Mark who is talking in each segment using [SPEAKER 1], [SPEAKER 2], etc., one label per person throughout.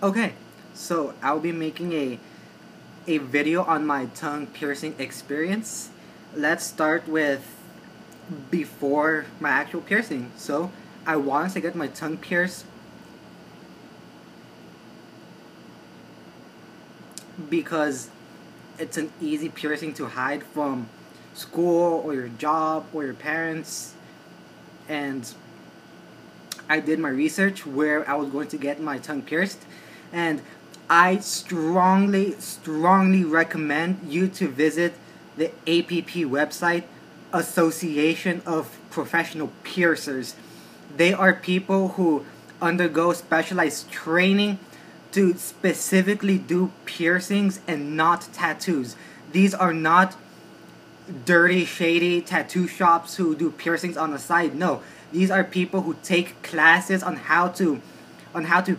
[SPEAKER 1] Okay, so I'll be making a video on my tongue piercing experience. Let's start with before my actual piercing. So I wanted to get my tongue pierced because it's an easy piercing to hide from school or your job or your parents. And I did my research where I was going to get my tongue pierced, and I strongly recommend you to visit the APP website, Association of Professional Piercers. They are people who undergo specialized training to specifically do piercings and not tattoos. These are not dirty, shady tattoo shops who do piercings on the side. No, these are people who take classes on how to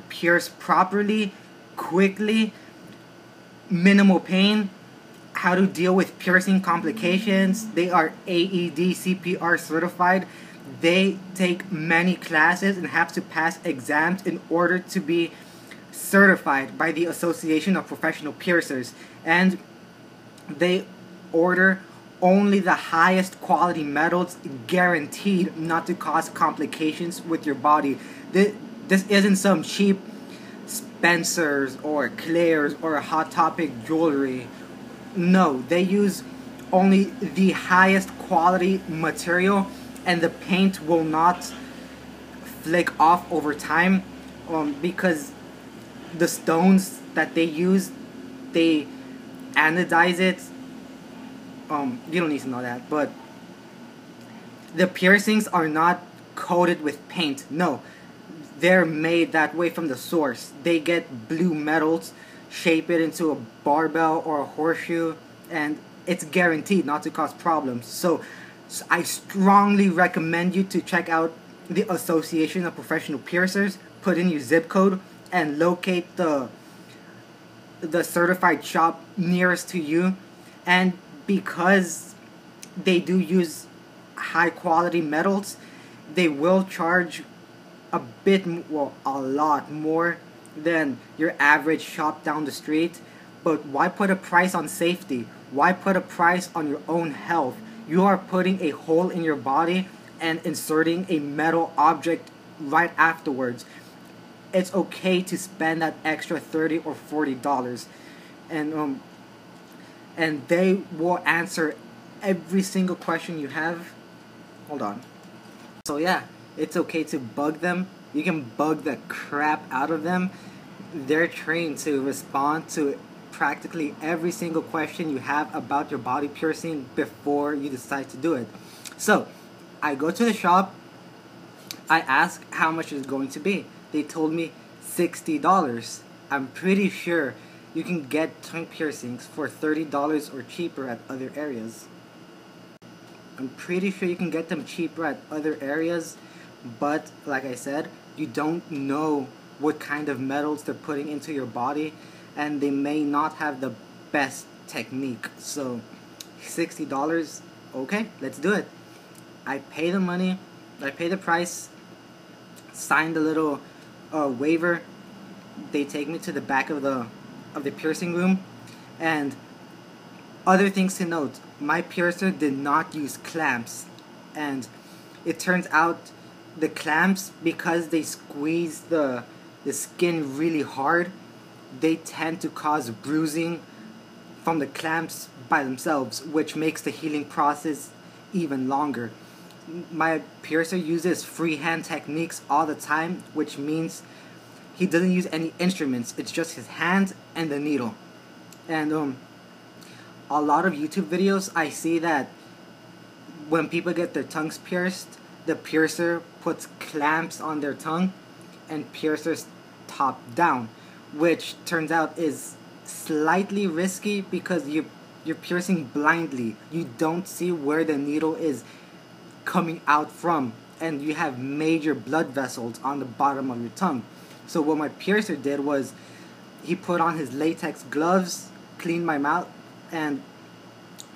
[SPEAKER 1] pierce properly, quickly, minimal pain, how to deal with piercing complications. They are AED CPR certified. They take many classes and have to pass exams in order to be certified by the Association of Professional Piercers. And they order only the highest quality metals, guaranteed not to cause complications with your body. This isn't some cheap Spencer's or Claire's or Hot Topic jewelry. No, they use only the highest quality material, and the paint will not flick off over time, because the stones that they use, they anodize it. You don't need to know that, but the piercings are not coated with paint. No, they're made that way from the source. They get blue metals, shape it into a barbell or a horseshoe, and it's guaranteed not to cause problems. So I strongly recommend you to check out the Association of Professional Piercers, put in your zip code, and locate the certified shop nearest to you. And because they do use high quality metals, they will charge a bit, well, a lot more than your average shop down the street. But why put a price on safety? Why put a price on your own health? You are putting a hole in your body and inserting a metal object right afterwards. It's okay to spend that extra $30 or $40, and they will answer every single question you have. Hold on. So yeah, it's okay to bug them. You can bug the crap out of them. They're trained to respond to practically every single question you have about your body piercing before you decide to do it. So I go to the shop, I ask how much it's going to be. They told me $60. I'm pretty sure you can get tongue piercings for $30 or cheaper at other areas. I'm pretty sure you can get them cheaper at other areas, but like I said, you don't know what kind of metals they're putting into your body, and they may not have the best technique. So $60, okay, let's do it. I pay the money, I pay the price, sign the little waiver. They take me to the back of the piercing room, and other things to note, my piercer did not use clamps, and it turns out the clamps, because they squeeze the skin really hard, they tend to cause bruising from the clamps by themselves, which makes the healing process even longer. My piercer uses freehand techniques all the time, which means he doesn't use any instruments. It's just his hand and the needle. And a lot of YouTube videos, I see that when people get their tongues pierced, the piercer puts clamps on their tongue and piercers top down, which turns out is slightly risky because you're piercing blindly. You don't see where the needle is coming out from, and you have major blood vessels on the bottom of your tongue. So what my piercer did was he put on his latex gloves, cleaned my mouth, and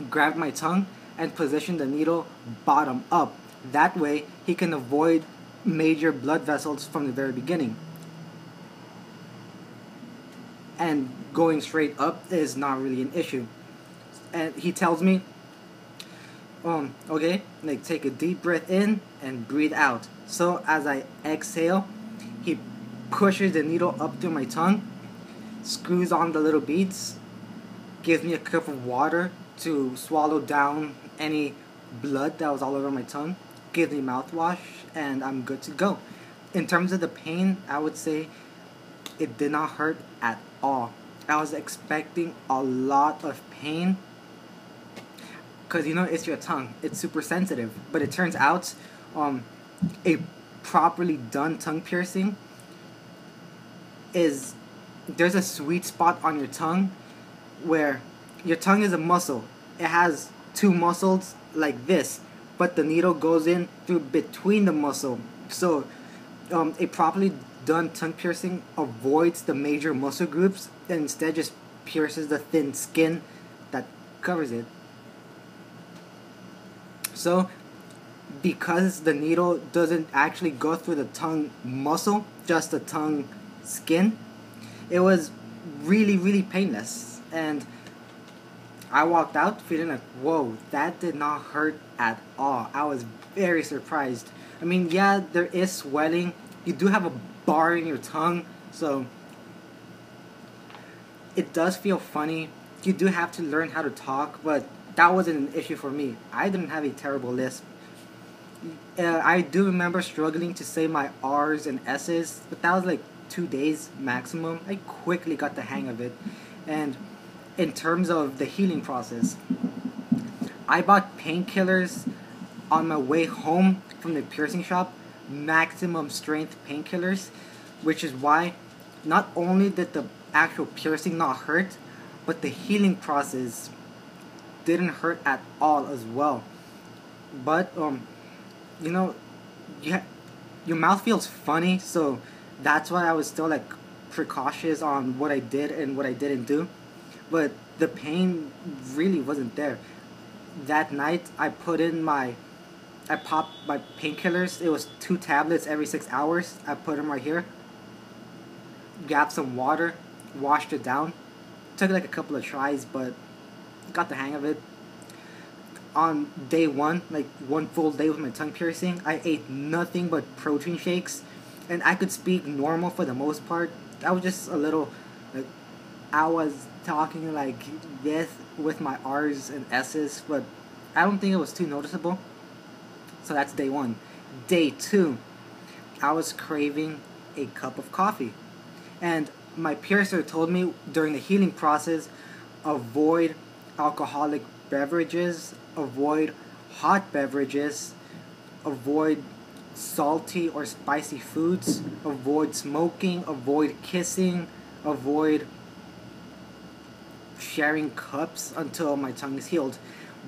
[SPEAKER 1] grabbed my tongue and positioned the needle bottom up. That way he can avoid major blood vessels from the very beginning. and going straight up is not really an issue. And he tells me, okay, like take a deep breath in and breathe out. So as I exhale, he pushes the needle up through my tongue, screws on the little beads, gives me a cup of water to swallow down any blood that was all over my tongue, gives me mouthwash, and I'm good to go. In terms of the pain, I would say it did not hurt at all. I was expecting a lot of pain because it's your tongue. It's super sensitive. But it turns out a properly done tongue piercing there's a sweet spot on your tongue where your tongue is a muscle. It has two muscles like this, but the needle goes in through between the muscle. So a properly done tongue piercing avoids the major muscle groups and instead just pierces the thin skin that covers it. So because the needle doesn't actually go through the tongue muscle, just the tongue skin, it was really, really painless. And I walked out feeling like, whoa, that did not hurt at all. I was very surprised. I mean, yeah, there is swelling. You do have a bar in your tongue, so it does feel funny. You do have to learn how to talk, but that wasn't an issue for me. I didn't have a terrible lisp. I do remember struggling to say my R's and S's, but that was like 2 days maximum. I quickly got the hang of it. And in terms of the healing process, I bought painkillers on my way home from the piercing shop, maximum strength painkillers, which is why not only did the actual piercing not hurt, but the healing process didn't hurt at all as well. But your mouth feels funny, so that's why I was still like precautious on what I did and what I didn't do. But the pain really wasn't there. That night I popped my painkillers. It was 2 tablets every 6 hours. I put them right here. Grabbed some water, washed it down. Took like a couple of tries, but got the hang of it. On day 1, like 1 full day with my tongue piercing, I ate nothing but protein shakes, and I could speak normal for the most part. I was just a little, like, I was talking like this with my R's and S's, but I don't think it was too noticeable. So that's day 1. Day 2, I was craving a cup of coffee, and my piercer told me during the healing process, avoid alcoholic beverages, avoid hot beverages, avoid salty or spicy foods, avoid smoking, avoid kissing, avoid sharing cups until my tongue is healed.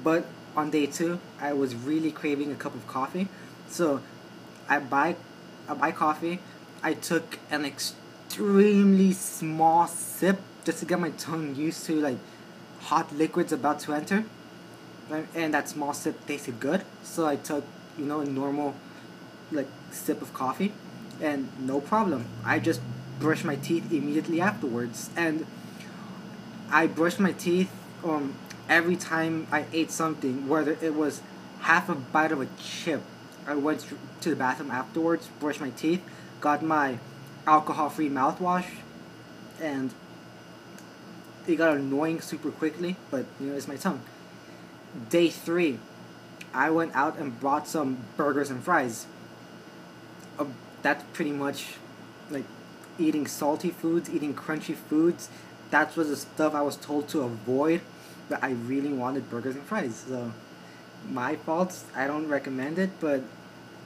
[SPEAKER 1] But on day 2, I was really craving a cup of coffee, so I buy coffee. I took an extremely small sip just to get my tongue used to like hot liquids about to enter, and that small sip tasted good, so I took a normal like sip of coffee, and no problem. I just brushed my teeth immediately afterwards, and I brushed my teeth every time I ate something, whether it was half a bite of a chip. I went to the bathroom afterwards, brushed my teeth, got my alcohol-free mouthwash, and it got annoying super quickly, but it's my tongue. Day 3, I went out and bought some burgers and fries. That's pretty much like eating salty foods, eating crunchy foods. That was the stuff I was told to avoid, but I really wanted burgers and fries. So my fault, I don't recommend it, but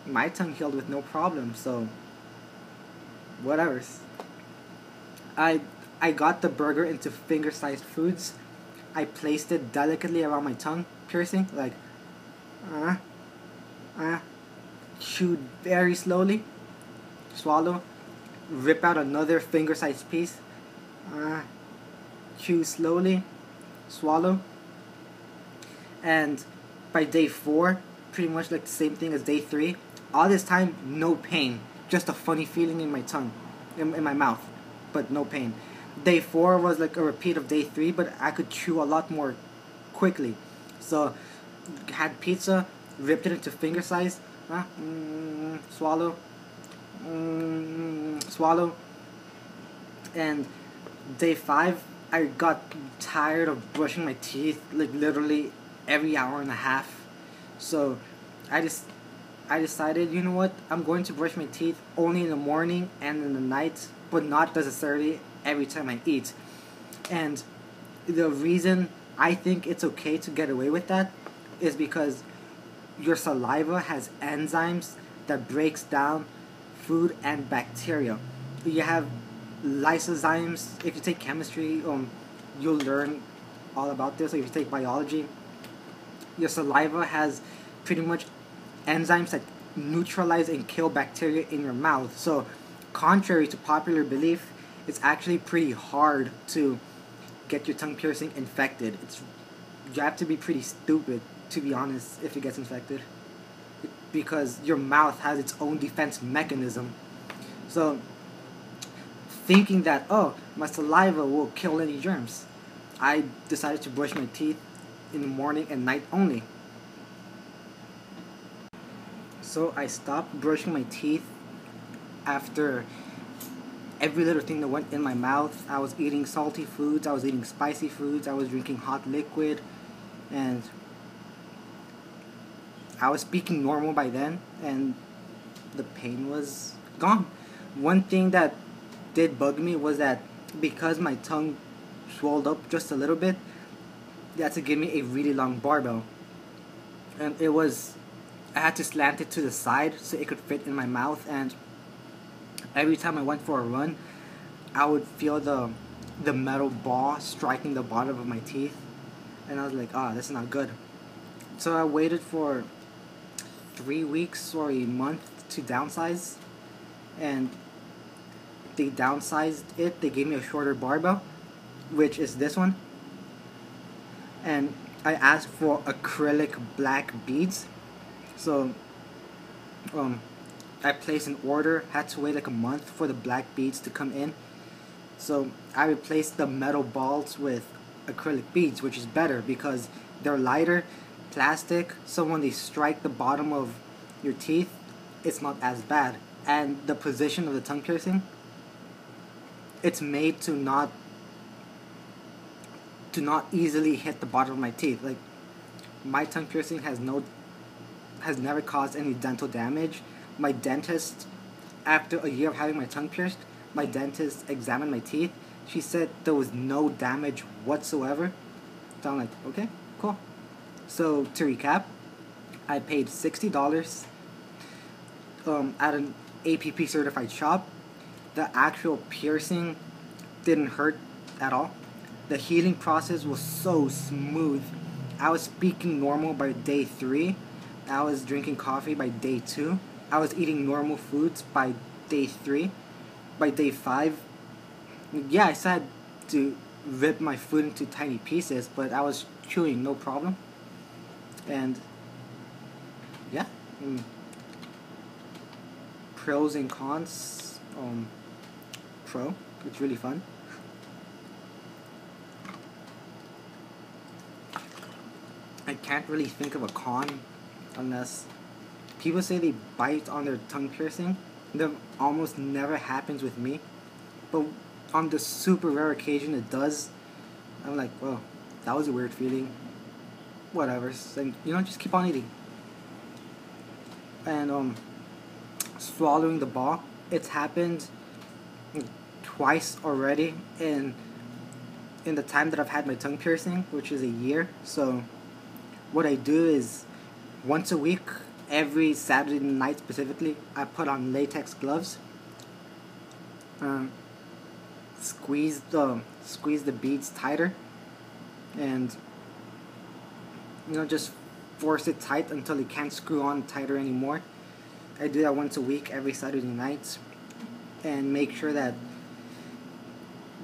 [SPEAKER 1] my tongue healed with no problem, so whatever. I got the burger into finger-sized foods. I placed it delicately around my tongue piercing, like chewed very slowly, swallow, rip out another finger-sized piece, chew slowly, swallow. And by day 4, pretty much like the same thing as day 3. All this time, no pain, just a funny feeling in my tongue, in my mouth, but no pain. Day 4 was like a repeat of day 3, but I could chew a lot more quickly. So, had pizza, ripped it into finger size, swallow, swallow, and day 5, I got tired of brushing my teeth like literally every hour and a half. So, I just I decided, you know what, I'm going to brush my teeth only in the morning and in the night, but not necessarily every time I eat. And the reason I think it's okay to get away with that is because your saliva has enzymes that breaks down food and bacteria. You have lysozymes. If you take chemistry, you'll learn all about this. Or if you take biology, your saliva has pretty much enzymes that neutralize and kill bacteria in your mouth. So, contrary to popular belief, it's actually pretty hard to get your tongue piercing infected. You have to be pretty stupid, to be honest, if it gets infected, because your mouth has its own defense mechanism. So, thinking that, oh, my saliva will kill any germs, I decided to brush my teeth in the morning and night only. So I stopped brushing my teeth after every little thing that went in my mouth. I was eating salty foods, I was eating spicy foods, I was drinking hot liquid, and I was speaking normal by then, and the pain was gone. One thing that did bug me was that because my tongue swelled up just a little bit, they had to give me a really long barbell. And I had to slant it to the side so it could fit in my mouth, and every time I went for a run, I would feel the metal ball striking the bottom of my teeth, and I was like, this is not good. So I waited for 3 weeks or a month to downsize, and they downsized it. They gave me a shorter barbell, which is this one, and I asked for acrylic black beads. So, I placed an order, had to wait like a month for the black beads to come in. So, I replaced the metal balls with acrylic beads, which is better because they're lighter, plastic, so when they strike the bottom of your teeth, it's not as bad. And the position of the tongue piercing, it's made to not easily hit the bottom of my teeth. Like, my tongue piercing has never caused any dental damage. My dentist, after a year of having my tongue pierced, my dentist examined my teeth. She said there was no damage whatsoever. So I'm like, okay, cool. So to recap, I paid $60 at an APP certified shop. The actual piercing didn't hurt at all. The healing process was so smooth. I was speaking normal by day 3. I was drinking coffee by day 2. I was eating normal foods by day 3. By day 5, yeah, I said to rip my food into tiny pieces, but I was chewing no problem. And yeah, pros and cons. Pro, it's really fun. I can't really think of a con unless people say they bite on their tongue piercing. That almost never happens with me, but on the super rare occasion it does. I'm like, well, that was a weird feeling. Whatever, and just keep on eating. And swallowing the ball, it's happened twice already in the time that I've had my tongue piercing, which is a year. So what I do is once a week, every Saturday night specifically, I put on latex gloves, squeeze the beads tighter, and just force it tight until it can't screw on tighter anymore. I do that once a week, every Saturday night, and make sure that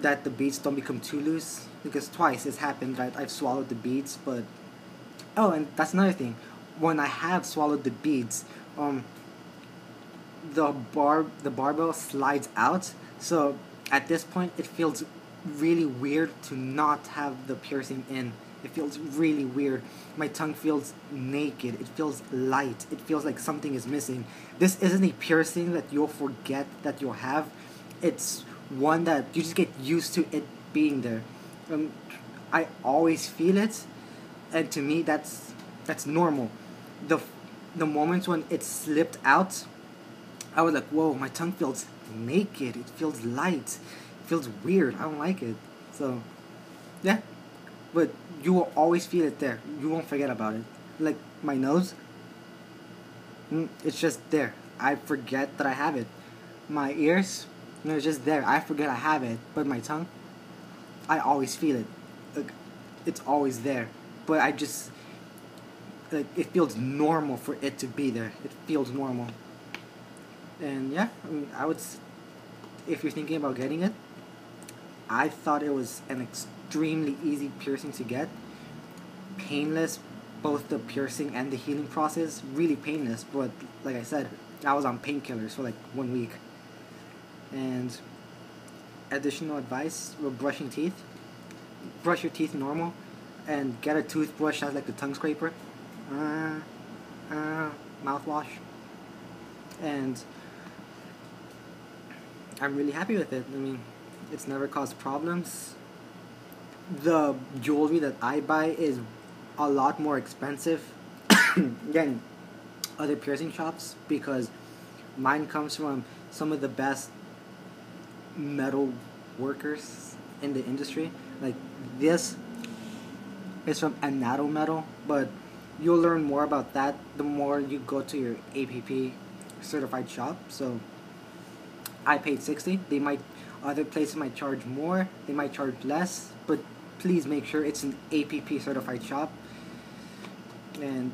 [SPEAKER 1] the beads don't become too loose, because twice it's happened that I've swallowed the beads, but and that's another thing. When I have swallowed the beads, the barbell slides out. So at this point, it feels really weird to not have the piercing in. It feels really weird. My tongue feels naked. It feels light. It feels like something is missing. This isn't a piercing that you'll forget that you'll have. It's one that you just get used to it being there. I always feel it, and to me that's normal. The the moments when it slipped out, I was like, whoa, my tongue feels naked. It feels light. It feels weird. I don't like it. So, yeah. But you will always feel it there. You won't forget about it. Like my nose, it's just there. I forget that I have it. My ears, it's just there. I forget I have it. But my tongue, I always feel it. Like, it's always there. But I just, like, it feels normal for it to be there. It feels normal. And yeah, I mean, if you're thinking about getting it, I thought it was an extremely easy piercing to get. Painless, both the piercing and the healing process, really painless. But like I said, I was on painkillers for like 1 week. And additional advice with brushing teeth: brush your teeth normal, and get a toothbrush that's like the tongue scraper, mouthwash, and I'm really happy with it. I mean, it's never caused problems. The jewelry that I buy is a lot more expensive than other piercing shops because mine comes from some of the best metal workers in the industry. Like, this is from Anato Metal, but you'll learn more about that the more you go to your APP certified shop. So I paid $60. Other places might charge more, they might charge less, but please make sure it's an APP certified shop. And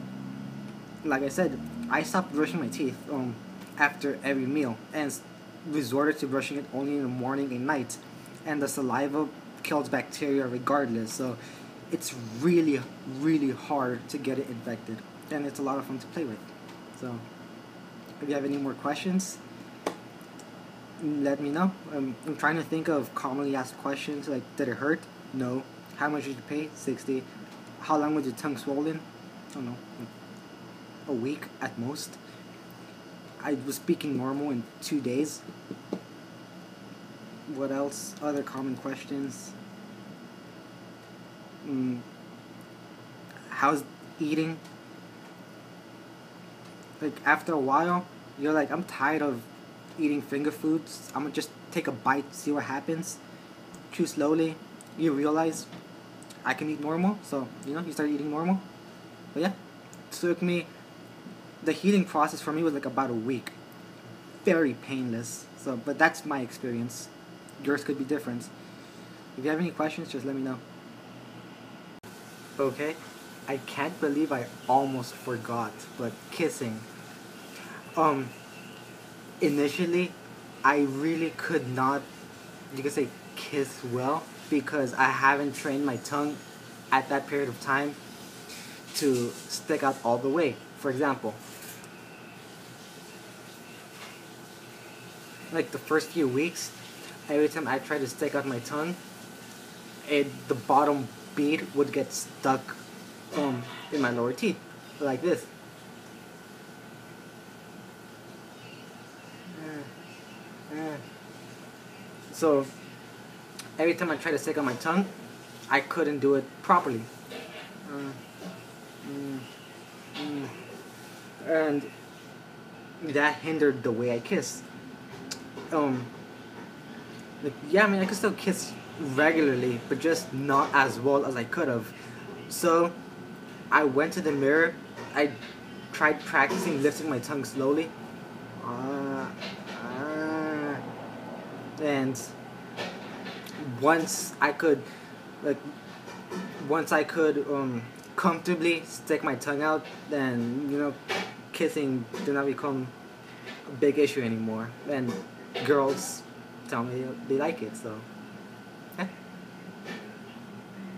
[SPEAKER 1] like I said, I stopped brushing my teeth after every meal and resorted to brushing it only in the morning and night. And the saliva kills bacteria regardless, so it's really, really hard to get it infected, and it's a lot of fun to play with. So if you have any more questions, let me know. I'm trying to think of commonly asked questions like, did it hurt? No. How much did you pay? $60. How long was your tongue swollen? I don't know, like a week at most. I was speaking normal in 2 days. What else? Other common questions. How's eating? Like, after a while, you're like, I'm tired of eating finger foods. I'm gonna just take a bite, see what happens. Chew slowly. You realize I can eat normal, so you start eating normal. But yeah, it took me. The healing process for me was like about a week. Very painless. So, but that's my experience. Yours could be different. If you have any questions, just let me know. Okay, I can't believe I almost forgot, but kissing. Initially, I really could not, you could say, kiss well because I haven't trained my tongue at that period of time to stick out all the way. For example, like the first few weeks, every time I tried to stick out my tongue, the bottom bead would get stuck in my lower teeth, like this. So every time I tried to stick out my tongue, I couldn't do it properly. And that hindered the way I kissed. Yeah, I mean, I could still kiss regularly, but just not as well as I could have. So I went to the mirror. I tried practicing lifting my tongue slowly. And once I could comfortably stick my tongue out, then kissing did not become a big issue anymore. And girls tell me they like it, so